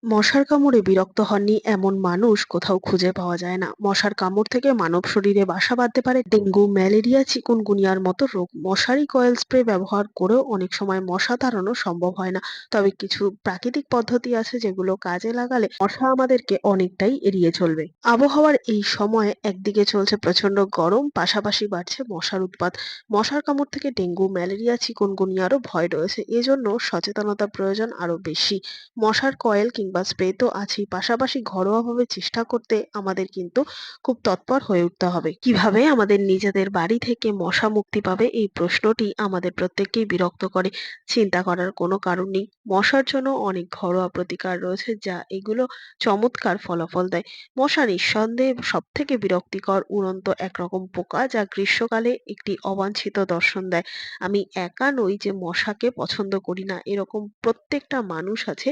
মশার কামড়ে বিরক্ত হননি এমন মানুষ কোথাও খুঁজে পাওয়া যায় না। মশার কামড় থেকে মানব শরীরে বাসা বাঁধতে পারে ডেঙ্গু, ম্যালেরিয়া, চিকুনগুনিয়ার মতো রোগ। মশারি কয়েল স্প্রে ব্যবহার করেও অনেক সময় মশা তাড়ানো সম্ভব হয় না। তবে কিছু প্রাকৃতিক পদ্ধতি আছে যেগুলো কাজে লাগালে মশা আমাদেরকে অনেকটাই এড়িয়ে চলবে। আবহাওয়ার এই সময়ে একদিকে চলছে প্রচন্ড গরম, পাশাপাশি বাড়ছে মশার উৎপাত। মশার কামড় থেকে ডেঙ্গু, ম্যালেরিয়া, চিকুনগুনিয়ারও ভয় রয়েছে, এজন্য সচেতনতা প্রয়োজন আরো বেশি। মশার কয়েল কিংবা স্প্রে তো আছেই, পাশাপাশি ঘরোয়াভাবে চেষ্টা করতে আমাদের কিন্তু খুব তৎপর হয়ে উঠতে হবে। কিভাবে আমাদের নিজেদের বাড়ি থেকে মশা মুক্তি পাবে, এই প্রশ্নটি আমাদের প্রত্যেককেই বিরক্ত করে। চিন্তা করার কোনো কারণ নেই। মশার জন্য অনেক ঘরোয়া প্রতিকার রয়েছে, যা এগুলো চমৎকার ফলাফল দেয়। মশা নিঃসন্দেহে সব থেকে বিরক্তিকর উড়ন্ত একরকম পোকা, যা গ্রীষ্মকালে একটি অবাঞ্ছিত দর্শন দেয়। আমি একা নই যে মশাকে পছন্দ করি না, এরকম প্রত্যেকটা মানুষ আছে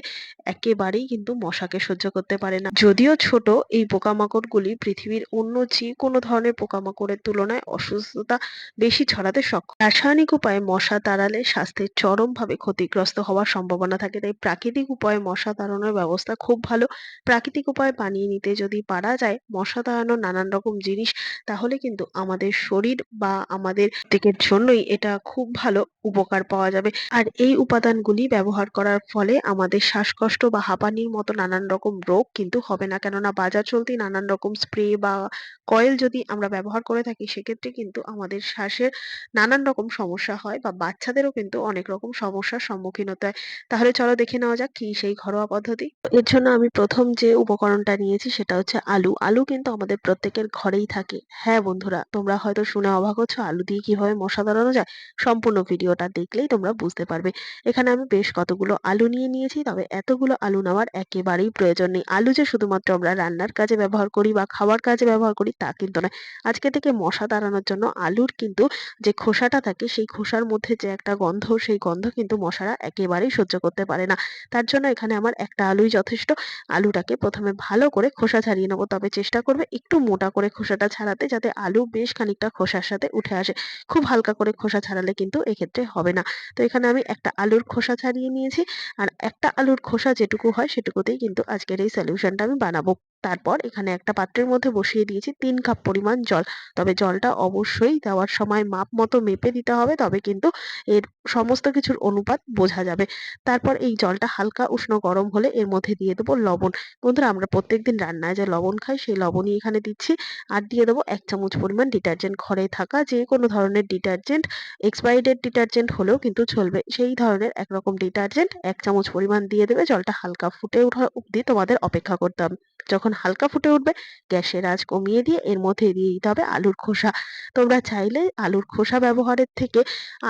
একেবারেই কিন্তু মশাকে সহ্য করতে পারে না। যদিও ছোট, এই পোকামাকড়গুলি পৃথিবীর অন্য যে কোনো ধরনের পোকামাকড়ের তুলনায় অসুস্থতা বেশি ছড়াতে সক্ষম। রাসায়নিক উপায়ে মশা তাড়ালে স্বাস্থ্যের চরমভাবে ক্ষতিগ্রস্ত হওয়ার সম্ভাবনা থাকে, তাই প্রাকৃতিক উপায়ে মশা তাড়ানোর ব্যবস্থা খুব ভালো। প্রাকৃতিক উপায় বানিয়ে নিতে যদি পারা যায় মশা তাড়ানোর নানান রকম জিনিস, তাহলে কিন্তু আমাদের শরীর বা আমাদের দিকের জন্যই এটা খুব ভালো উপকার পাওয়া যাবে। আর এই উপাদানগুলি ব্যবহার করার ফলে আমাদের শ্বাসকষ্ট বা হাঁপানির মতো নানান রকম রোগ কিন্তু হবে না। কেননা বাজার চলতি নানান রকম স্প্রে বা কয়েল যদি আমরা ব্যবহার করে থাকি, সেক্ষেত্রে কিন্তু আমাদের শ্বাসের নানান রকম সমস্যা হয়, বা বাচ্চাদেরও কিন্তু অনেক রকম সমস্যার সম্মুখীন হতে হয়। তাহলে চলো দেখে নেওয়া যাক কি সেই ঘরোয়া পদ্ধতি। এর জন্য আমি প্রথম যে উপকরণটা নিয়েছি সেটা হচ্ছে আলু। আলু কিন্তু আমাদের প্রত্যেকের ঘরেই থাকে। হ্যাঁ বন্ধুরা, তোমরা হয়তো শুনে অবাক হচ্ছ আলু দিয়ে কিভাবে মশা তাড়ানো যায়। সম্পূর্ণ ভিডিওটা দেখলেই তোমরা বুঝতে পারবে। এখানে আমি বেশ কতগুলো আলু নিয়ে নিয়েছি, তবে এতগুলো আলু নেওয়ার একেবারেই প্রয়োজন নেই। আলু যে শুধুমাত্র আমরা রান্নার কাজে ব্যবহার করি বা খাওয়ার কাজে ব্যবহার করি তা কিন্তু নয়। আজকে থেকে মশা তাড়ানোর জন্য আলুর কিন্তু যে খোসাটা থাকে, সেই খোসার মধ্যে যে একটা গন্ধ, সেই গন্ধ কিন্তু মশারা একেবারেই সহ্য করতে পারে না। তার জন্য এখানে আমার একটা আলুই যথেষ্ট। আলুটাকে প্রথমে ভালো করে খোসা ছাড়িয়ে নেবো, তবে চেষ্টা করবে একটু মোটা করে খোসাটা ছাড়াতে, যাতে আলু বেশ খানিকটা খোসার সাথে উঠে আসে। খুব হালকা করে খোসা ছাড়ালে কিন্তু এক্ষেত্রে হবে না। তো এখানে আমি একটা আলুর খোসা ছাড়িয়ে নিয়েছি। আর একটা আলুর খোসা যেটুকু হয় সেটুকুতেই কিন্তু আজকের এই সলিউশনটা আমি বানাবো। তারপর এখানে একটা পাত্রের মধ্যে বসিয়ে দিয়েছি ৩ কাপ পরিমাণ জল। তবে জলটা অবশ্যই দেওয়ার সময় মাপ মতো মেপে দিতে হবে, তবে কিন্তু এর সমস্ত কিছুর অনুপাত বোঝা যাবে। তারপর এই জলটা হালকা উষ্ণ গরম হলে এর মধ্যে দিয়ে দেবো লবণ। বন্ধুরা, আমরা প্রত্যেকদিন রান্নায় যে লবণ খাই, সেই লবণই এখানে দিচ্ছি। আর দিয়ে দেবো ১ চামচ পরিমাণ ডিটারজেন্ট। ঘরে থাকা যে কোনো ধরনের ডিটারজেন্ট, এক্সপায়ারি ডেট ডিটারজেন্ট হলেও কিন্তু চলবে। সেই ধরনের একরকম ডিটারজেন্ট ১ চামচ পরিমাণ দিয়ে দেবে। জলটা হালকা ফুটে ওঠা অব্দি তোমাদের অপেক্ষা করতে হবে। যখন হালকা ফুটে উঠবে, গ্যাসের আঁচ কমিয়ে দিয়ে এর মধ্যে দিয়ে দিতে হবে আলুর খোসা। তোমরা চাইলে আলুর খোসা ব্যবহারের থেকে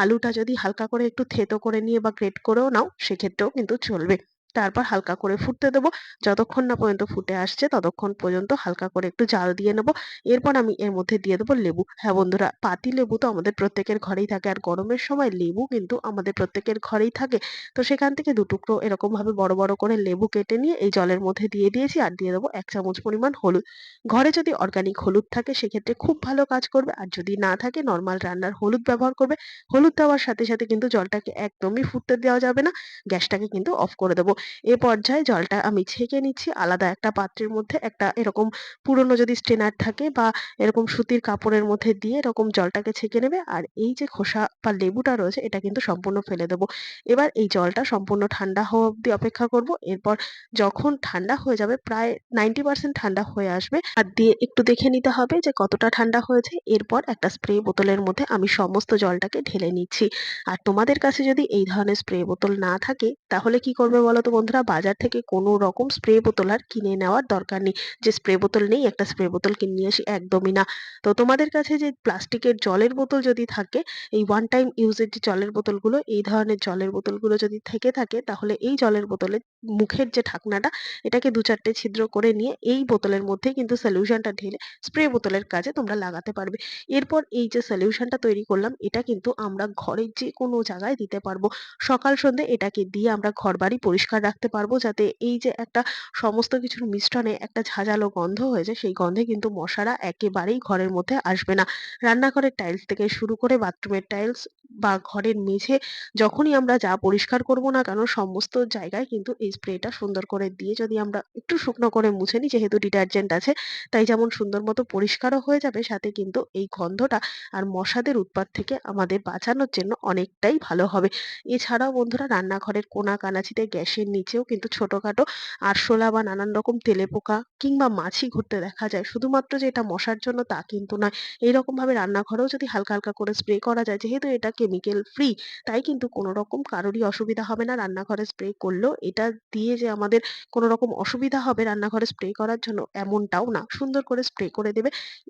আলুটা যদি হালকা করে একটু থেতো করে নিয়ে বা গ্রেট করেও নাও, সেক্ষেত্রেও কিন্তু চলবে। তারপর হালকা করে ফুটতে দেবো। যতক্ষণ না পর্যন্ত ফুটে আসছে ততক্ষণ পর্যন্ত হালকা করে একটু জাল দিয়ে নেবো। এরপর আমি এর মধ্যে দিয়ে দেবো লেবু। হ্যাঁ বন্ধুরা, পাতি লেবু তো আমাদের প্রত্যেকের ঘরেই থাকে, আর গরমের সময় লেবু কিন্তু আমাদের প্রত্যেকের ঘরেই থাকে। তো সেখান থেকে ২ টুকরো এরকম ভাবে বড়, বড় করে লেবু কেটে নিয়ে এই জলের মধ্যে দিয়ে দিয়েছি, আর দিয়ে দেবো ১ চামচ পরিমাণ হলুদ। ঘরে যদি অর্গানিক হলুদ থাকে সেক্ষেত্রে খুব ভালো কাজ করবে, আর যদি না থাকে নরমাল রান্নার হলুদ ব্যবহার করবে। হলুদ দেওয়ার সাথে, সাথে কিন্তু জলটাকে একদমই ফুটতে দেওয়া যাবে না। গ্যাসটাকে কিন্তু অফ করে দেবো। এ পর্যায়ে জলটা আমি ছেঁকে নিচ্ছি আলাদা একটা পাত্রের মধ্যে। একটা এরকম পুরনো যদি স্ট্রেনার থাকে বা এরকম সুতির কাপড়ের মধ্যে দিয়ে এরকম জলটাকে ছেঁকে নেবে। আর এই যে খোসা বা লেবুটা রয়েছে এটা কিন্তু সম্পূর্ণ ফেলে দেবো। এবার এই জলটা সম্পূর্ণ ঠান্ডা হওয়া অব্দি অপেক্ষা করব। এরপর যখন ঠান্ডা হয়ে যাবে, প্রায় 90% ঠান্ডা হয়ে আসবে, হাত দিয়ে একটু দেখে নিতে হবে যে কতটা ঠান্ডা হয়েছে। এরপর একটা স্প্রে বোতলের মধ্যে আমি সমস্ত জলটাকে ঢেলে নিচ্ছি। আর তোমাদের কাছে যদি এই ধরনের স্প্রে বোতল না থাকে, তাহলে কি করবে বলো তো বন্ধুরা? বাজার থেকে কোনো রকম স্প্রে বোতল আর কিনে নেওয়ার দরকার নেই। যে স্প্রে বোতল নেই, একটা স্প্রে বোতল কিনে নিয়ে আসি, একদমই না। তো তোমাদের কাছে যে প্লাস্টিকের জলের বোতল যদি থাকে, এই ওয়ান টাইম ইউজের যে জলের বোতলগুলো, এই ধরনের জলের বোতলগুলো যদি থেকে থাকে, তাহলে এই জলের বোতলের মুখের যে ঢাকনাটা, এটাকে ২-৪ টে ছিদ্র করে নিয়ে এই বোতলের মধ্যেই কিন্তু সলিউশনটা ঢেলে স্প্রে বোতলের কাজে তোমরা লাগাতে পারবে। এরপর এই যে সলিউশনটা তৈরি করলাম, এটা কিন্তু আমরা ঘরের যেকোনো জায়গায় দিতে পারবো। সকাল সন্ধ্যে এটাকে দিয়ে আমরা ঘরবাড়ি পরিষ্কার রাখতে পারবো, যাতে এই যে একটা সমস্ত কিছুর মিশ্রণে একটা ঝাঁঝালো গন্ধ হয়েছে, সেই গন্ধে কিন্তু মশারা একেবারেই ঘরের মধ্যে আসবে না। রান্নাঘরের টাইলস থেকে শুরু করে বাথরুমের টাইলস, বা ঘরের মেঝে যখনই আমরা যা পরিষ্কার করব না কেন সমস্ত জায়গায় কিন্তু এই স্প্রেটা সুন্দর করে দিয়ে যদি আমরা একটু শুকনো করে মুছে নিই, যেহেতু ডিটারজেন্ট আছে তাই যেমন সুন্দর মতো পরিষ্কারও হয়ে যাবে, সাথে কিন্তু এই গন্ধটা আর মশাদের উৎপাত থেকে আমাদের বাঁচানোর জন্য অনেকটাই ভালো হবে। এছাড়াও বন্ধুরা রান্নাঘরের কোনা কানাচিতে গ্যাসের নিচেও কিন্তু ছোটখাটো আরশোলা বা নানান রকম তেলেপোকা কিংবা মাছি ঘুরতে দেখা যায়। শুধুমাত্র যে এটা মশার জন্য তা কিন্তু নয়। এইরকম ভাবে রান্নাঘরেও যদি হালকা হালকা করে স্প্রে করা যায়, যেহেতু এটা কেমিক্যাল ফ্রি, তাই কিন্তু কোনো রকম কারোরই অসুবিধা হবে না রান্নাঘরে স্প্রে করলেও। এটা দিয়ে যে আমাদের কোনো রকম অসুবিধা হবে রান্নাঘরে স্প্রে করার জন্য এমনটাও না। সুন্দর করে স্প্রে করে দেবে।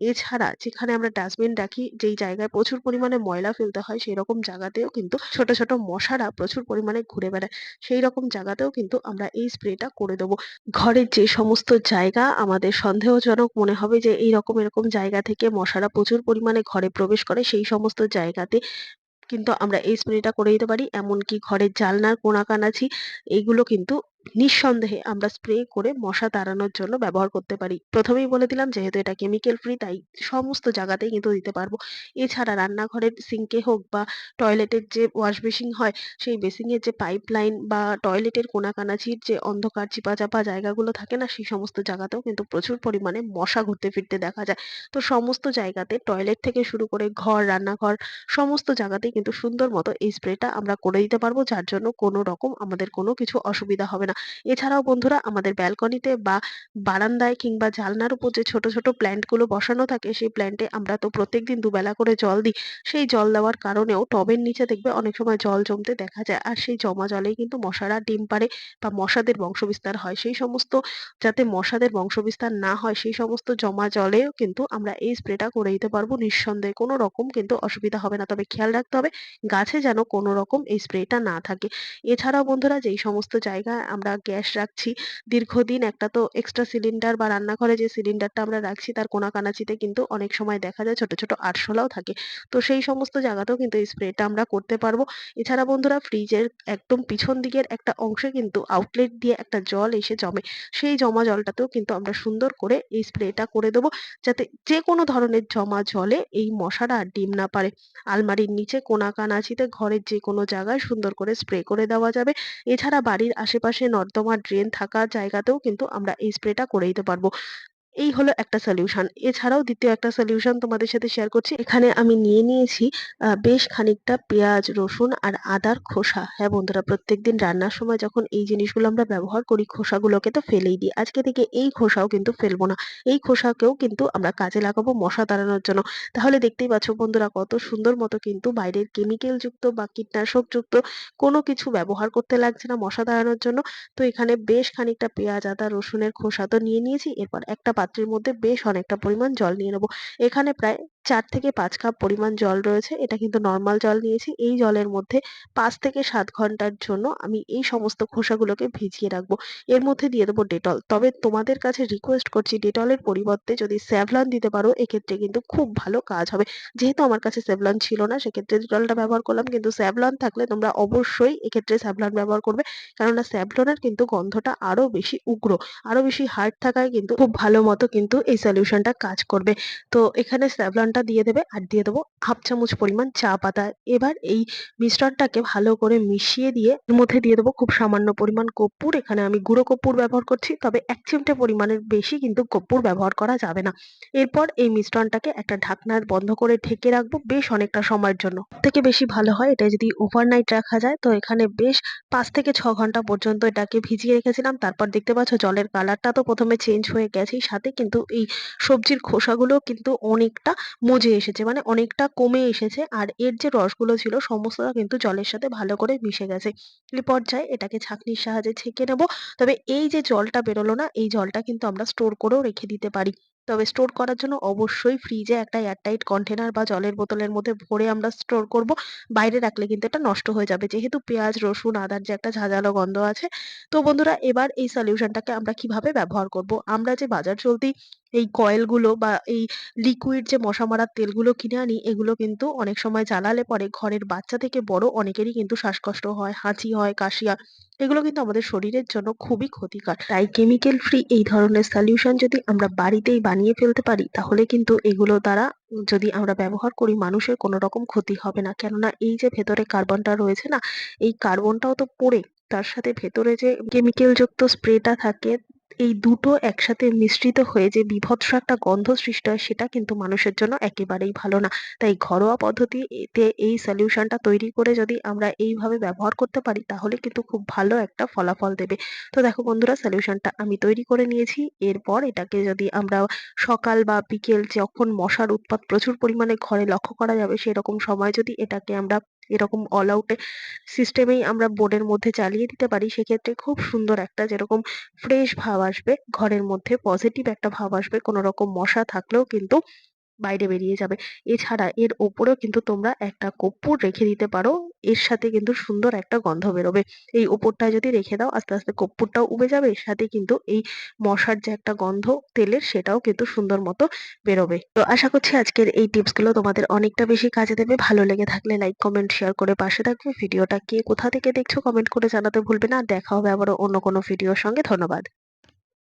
এছাড়া যেখানে আমরা ডাস্টবিন রাখি, যেই জায়গায় প্রচুর পরিমাণে ময়লা ফেলতে হয় সেরকম জায়গাতেও কিন্তু ছোট ছোট মশারা প্রচুর পরিমাণে ঘুরে বেড়ায়। সেই রকম জায়গাতেও কিন্তু আমরা এই স্প্রেটা করে দেবো। ঘরের যে সমস্ত জায়গা আমাদের সন্দেহজনক মনে হবে যে এইরকম এরকম জায়গা থেকে মশারা প্রচুর পরিমাণে ঘরে প্রবেশ করে, সেই সমস্ত জায়গাতে কিন্তু আমরা এই স্প্রেটা করে দিতে পারি। এমনকি ঘরের জানলার কোনা-কানাচি এইগুলো কিন্তু নিঃসন্দেহে আমরা স্প্রে করে মশা তাড়ানোর জন্য ব্যবহার করতে পারি। ১ম এই বলে দিলাম যেহেতু এটা কেমিক্যাল ফ্রি তাই সমস্ত জায়গাতেই কিন্তু দিতে পারবো। এছাড়া রান্নাঘরের সিঙ্কে হোক বা টয়লেটের যে ওয়াশ বেসিন হয়, সেই বেসিনের যে পাইপলাইন বা টয়লেটের কোনা-কানাচির যে অন্ধকার চিপা-চাপা জায়গাগুলো থাকে না, সেই সমস্ত জায়গাতেও কিন্তু প্রচুর পরিমাণে মশা ঘুরতে ফিরতে দেখা যায়। তো সমস্ত জায়গাতে টয়লেট থেকে শুরু করে ঘর, রান্নাঘর সমস্ত জায়গাতেই কিন্তু সুন্দর মতো এই স্প্রেটা আমরা করে দিতে পারবো, যার জন্য কোনো রকম আমাদের কোনো কিছু অসুবিধা হবে না। এছাড়াও বন্ধুরা আমাদের ব্যালকনিতে বা বারান্দায় কিংবা জানলার উপর যে ছোট ছোট প্ল্যান্ট গুলো বসানো থাকে, সেই প্ল্যান্টে আমরা তো প্রত্যেকদিন দুবেলা করে জল দিই। সেই জল দেওয়ার কারণেও টবের নিচে দেখবে অনেক সময় জল জমতে দেখা যায়, আর সেই জমা জলেই কিন্তু মশারা ডিম পাড়ে বা মশাদের বংশবিস্তার হয়। সেই সমস্ত যাতে মশাদের বংশবিস্তার না হয় সেই সমস্ত জমা জলেও কিন্তু আমরা এই স্প্রেটা করে দিতে পারবো নিঃসন্দেহে। কোনো রকম কিন্তু অসুবিধা হবে না। তবে খেয়াল রাখতে হবে গাছে যেন কোনো রকম এই স্প্রেটা না থাকে। এছাড়াও বন্ধুরা যেই সমস্ত জায়গায় আমরা গ্যাস রাখছি দীর্ঘদিন, একটা তো এক্সট্রা সিলিন্ডার বা রান্নাঘরে যে সিলিন্ডারটা আমরা রাখছি তার কোনা-কানাচিতে কিন্তু অনেক সময় দেখা যায় ছোট ছোট আরশোলাও থাকে। তো সেই সমস্ত জায়গাতেও কিন্তু এই স্প্রেটা আমরা করতে পারবো। এছাড়া বন্ধুরা ফ্রিজের একদম পিছন দিকের একটা অংশে কিন্তু আউটলেট দিয়ে একটা জল এসে জমে। সেই জমা জলটাতেও কিন্তু আমরা সুন্দর করে এই স্প্রেটা করে দেবো, যাতে যেকোনো ধরনের জমা জলে এই মশারা আর ডিম না পাড়ে। আলমারির নিচে কোনা-কানাচিতে ঘরের যেকোনো জায়গায় সুন্দর করে স্প্রে করে দেওয়া যাবে। এছাড়া বাড়ির আশেপাশে নর্দমা ড্রেন থাকা জায়গাতেও কিন্তু আমরা এই স্প্রেটা করে দিতে পারবো। এই হলো একটা সলিউশন। এছাড়াও ২য় একটা সলিউশন তোমাদের সাথে শেয়ার করছি। এখানে আমি নিয়ে নিয়েছি বেশ খানিকটা পেঁয়াজ, রসুন আর আদার খোসা। হ্যাঁ বন্ধুরা, প্রত্যেকদিন রান্নার সময় যখন এই জিনিসগুলো আমরা ব্যবহার করি, খোসাগুলোকে তো ফেলেই দিই। আজকে থেকে এই খোসাও কিন্তু ফেলবো না। এই খোসাকেও কিন্তু আমরা কাজে লাগাবো মশা তাড়ানোর জন্য। তাহলে দেখতেই পাচ্ছ বন্ধুরা কত সুন্দর মতো কিন্তু বাইরের কেমিক্যাল যুক্ত বা কীটনাশক যুক্ত কোনো কিছু ব্যবহার করতে লাগছে না মশা তাড়ানোর জন্য। তো এখানে বেশ খানিকটা পেঁয়াজ, আদা, রসুনের খোসা তো নিয়ে নিয়েছি। এরপর একটা পাত্রের মধ্যে বেশ অনেকটা পরিমাণ জল নিয়ে নেব। এখানে প্রায় ৪ থেকে ৫ কাপ পরিমাণ জল রয়েছে। এটা কিন্তু নরমাল জল নিয়েছি। এই জলের মধ্যে ৫ থেকে ৭ ঘন্টার জন্য আমি এই সমস্ত খোসাগুলোকে ভিজিয়ে রাখবো। এর মধ্যে দিয়ে দেবো ডেটল। তবে তোমাদের কাছে রিকোয়েস্ট করছি ডেটলের পরিবর্তে যদি স্যাভলন দিতে পারো এক্ষেত্রে কিন্তু খুব ভালো কাজ হবে। যেহেতু আমার কাছে স্যাভলন ছিল না সেক্ষেত্রে ডেটলটা ব্যবহার করলাম। কিন্তু স্যাভলন থাকলে তোমরা অবশ্যই এক্ষেত্রে স্যাভলন ব্যবহার করবে। কেননা স্যাভলনের কিন্তু গন্ধটা আরো বেশি উগ্র, আরো বেশি হার্ড থাকায় কিন্তু খুব ভালো মতো কিন্তু এই সলিউশনটা কাজ করবে। তো এখানে স্যাভলনটা দিয়ে দেবে আর দিয়ে দেবো 1/2 চামচ পরিমাণ চা পাতা। এবার এই মিশ্রণটাকে ভালো করে মিশিয়ে দিয়ে এর মধ্যে দিয়ে দেবো খুব সামান্য পরিমাণ কর্পূর। এখানে আমি গুঁড়ো কর্পূর ব্যবহার করছি, তবে ১ চিমটে পরিমাণের বেশি কিন্তু কর্পূর ব্যবহার করা যাবে না। এরপর এই মিশ্রণটাকে একটা ঢাকনা বন্ধ করে ঢেকে রাখবো বেশ অনেকটা সময়ের জন্য। থেকে বেশি ভালো হয় এটা যদি ওভারনাইট রাখা যায়। তো এখানে বেশ ৫ থেকে ৬ ঘন্টা পর্যন্ত এটাকে ভিজিয়ে রেখেছিলাম। তারপর দেখতে পাচ্ছ জলের কালারটা তো ১ম এ চেঞ্জ হয়ে গেছেই, সাথে কিন্তু এই সবজির খোসাগুলো কিন্তু অনেকটা মজে এসেছে। মানে অনেকটা কমে এসেছে। আর এর যে রসগুলো ছিল সমস্তটা কিন্তু জলের সাথে ভালো করে মিশে গেছে। এই পর্যায়ে এটাকে ছাঁকনির সাহায্যে ছেঁকে নেব। তবে এই যে জলটা বেরোলো না, এই জলটা কিন্তু আমরা স্টোর করেও রেখে দিতে পারি। তবে স্টোর করার জন্য অবশ্যই ফ্রিজে একটা এয়ারটাইট কন্টেনার বা জলের বোতলের মধ্যে ভরে আমরা স্টোর করব। বাইরে রাখলে কিন্তু এটা নষ্ট হয়ে যাবে। যেহেতু পেঁয়াজ, রসুন, আদার যে একটা ঝাঁঝালো গন্ধ আছে। তো বন্ধুরা এবার এই সলিউশনটাকে আমরা কিভাবে ব্যবহার করব? আমরা যে বাজার চলতি এই কয়েলগুলো বা এই লিকুইড যে মশা মারার তেলগুলো কিনে আনি, এগুলো কিন্তু অনেক সময় জ্বালালে পরে ঘরের বাচ্চা থেকে বড় অনেকেরই কিন্তু শ্বাসকষ্ট হয়, হাঁচি হয়, কাশি হয়। এগুলো কিন্তু আমাদের শরীরের জন্য খুবই ক্ষতিকর। তাই কেমিক্যাল ফ্রি এই ধরনের সলিউশন যদি আমরা বাড়িতেই বানিয়ে ফেলতে পারি, তাহলে কিন্তু এগুলো দ্বারা যদি আমরা ব্যবহার করি, মানুষের কোনো রকম ক্ষতি হবে না। কেননা এই যে ভেতরে কার্বনটা রয়েছে না, এই কার্বনটাও তো পড়ে তার সাথে ভেতরে যে কেমিক্যাল যুক্ত স্প্রেটা থাকে, এই দুটো একসাথে মিশ্রিত হয়ে যে বীভৎস একটা গন্ধ সৃষ্টি হয়, সেটা কিন্তু মানুষের জন্য একেবারেই ভালো না। তাই ঘরোয়া পদ্ধতি এতে এই সলিউশনটা তৈরি করে যদি আমরা এইভাবে ব্যবহার করতে পারি, তাহলে কিন্তু খুব ভালো একটা ফলাফল দেবে। তো দেখো বন্ধুরা, সলিউশনটা আমি তৈরি করে নিয়েছি। এরপর এটাকে যদি আমরা সকাল বা বিকেল যখন মশার উৎপাত প্রচুর পরিমাণে ঘরে লক্ষ্য করা যাবে, সেরকম সময় যদি এটাকে আমরা এরকম অল আউট সিস্টেমেই আমরা বোর্ডের মধ্যে চালিয়ে দিতে পারি, সেক্ষেত্রে খুব সুন্দর একটা যেরকম ফ্রেশ ভাব আসবে, ঘরের মধ্যে পজিটিভ একটা ভাব আসবে, কোনো রকম মশা থাকলেও কিন্তু বাইরে বেরিয়ে যাবে। এছাড়া এর ওপরেও কিন্তু তোমরা একটা কর্পূর রেখে দিতে পারো। এর সাথে কিন্তু সুন্দর একটা গন্ধ বেরোবে। এই ওপরটায় যদি রেখে দাও, আস্তে আস্তে কর্পূরটাও উবে যাবে। এর সাথে কিন্তু এই মশার যে একটা গন্ধ তেলের, সেটাও কিন্তু সুন্দর মতো বেরোবে। তো আশা করছি আজকের এই টিপস গুলো তোমাদের অনেকটা বেশি কাজে দেবে। ভালো লেগে থাকলে লাইক, কমেন্ট, শেয়ার করে পাশে থাকবে। ভিডিওটা কে কোথা থেকে দেখছো কমেন্ট করে জানাতে ভুলবে না। দেখা হবে আবারও অন্য কোনো ভিডিওর সঙ্গে। ধন্যবাদ।